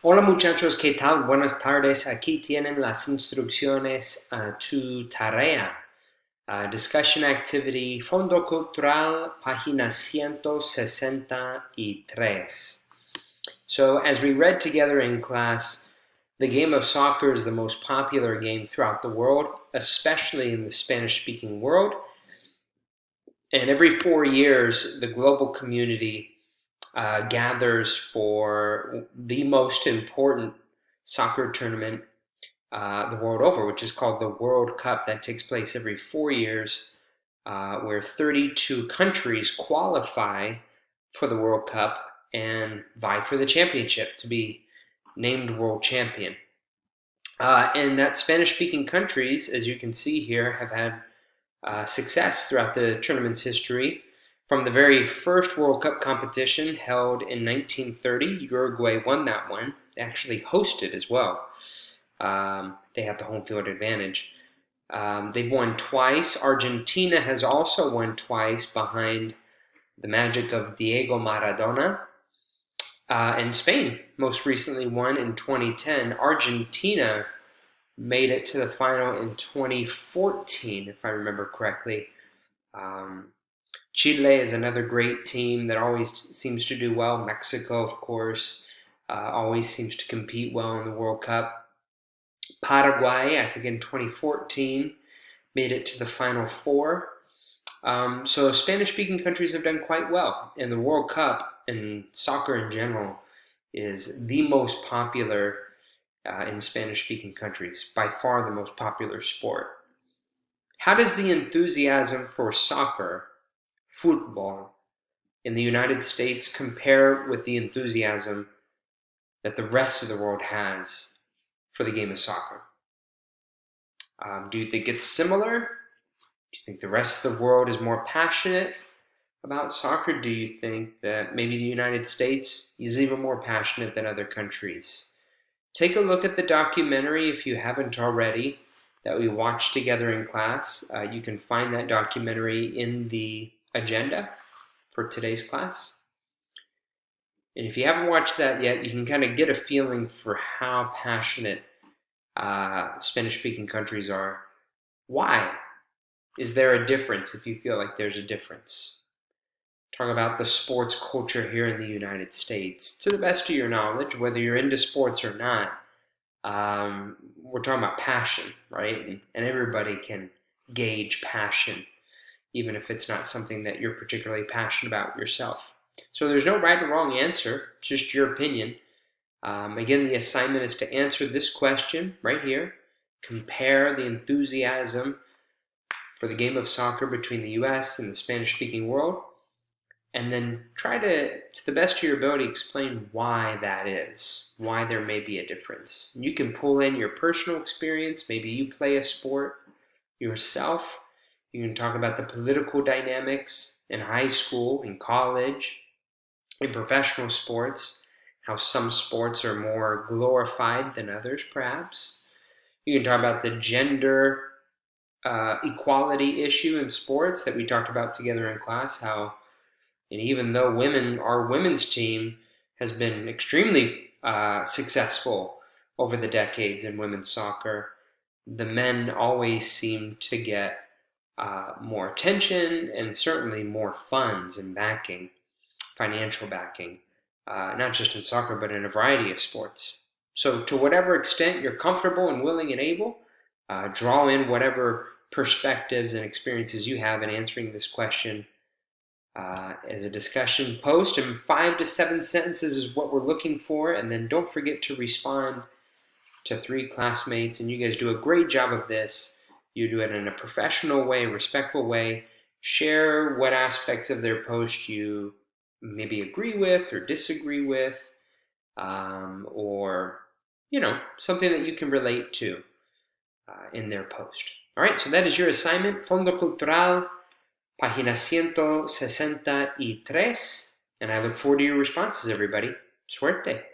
Hola muchachos, ¿qué tal? Buenas tardes. Aquí tienen las instrucciones a tu tarea. Discussion Activity, Fondo Cultural, página 163. So, as we read together in class, the game of soccer is the most popular game throughout the world, especially in the Spanish-speaking world. And every 4 years, the global community gathers for the most important soccer tournament the world over, which is called the World Cup. That takes place every 4 years, where 32 countries qualify for the World Cup and vie for the championship to be named world champion. And that Spanish-speaking countries, as you can see here, have had success throughout the tournament's history. From the very first World Cup competition held in 1930, Uruguay won that one. They actually hosted as well. They have the home field advantage. They've won twice. Argentina has also won twice behind the magic of Diego Maradona. And Spain most recently won in 2010. Argentina made it to the final in 2014, if I remember correctly. Chile is another great team that always seems to do well. Mexico, of course, always seems to compete well in the World Cup. Paraguay, I think in 2014, made it to the Final Four. So Spanish-speaking countries have done quite well. And the World Cup, and soccer in general, is the most popular in Spanish-speaking countries, by far the most popular sport. How does the enthusiasm for soccer, football, in the United States compare with the enthusiasm that the rest of the world has for the game of soccer? Do you think it's similar? Do you think the rest of the world is more passionate about soccer? Do you think that maybe the United States is even more passionate than other countries? Take a look at the documentary if you haven't already that we watched together in class. You can find that documentary in the agenda for today's class. And if you haven't watched that yet, you can kind of get a feeling for how passionate Spanish-speaking countries are. Why? Is there a difference if you feel like there's a difference? Talk about the sports culture here in the United States. To the best of your knowledge, whether you're into sports or not, we're talking about passion, right? And everybody can gauge passion, even if it's not something that you're particularly passionate about yourself. So there's no right or wrong answer, just your opinion. Again, the assignment is to answer this question right here. Compare the enthusiasm for the game of soccer between the US and the Spanish-speaking world, and then try to the best of your ability, explain why that is, why there may be a difference. You can pull in your personal experience. Maybe you play a sport yourself. You can talk about the political dynamics in high school, in college, in professional sports, how some sports are more glorified than others, perhaps. You can talk about the gender equality issue in sports that we talked about together in class, how and even though our women's team has been extremely successful over the decades in women's soccer, the men always seem to get more attention and certainly more funds and backing, financial backing, not just in soccer, but in a variety of sports. So to whatever extent you're comfortable and willing and able, draw in whatever perspectives and experiences you have in answering this question as a discussion post, and 5 to 7 sentences is what we're looking for. And then don't forget to respond to 3 classmates, and you guys do a great job of this. You do it in a professional way, respectful way. Share what aspects of their post you maybe agree with or disagree with, or something that you can relate to in their post. All right, so that is your assignment, Fondo Cultural, página 163, and I look forward to your responses, everybody. Suerte!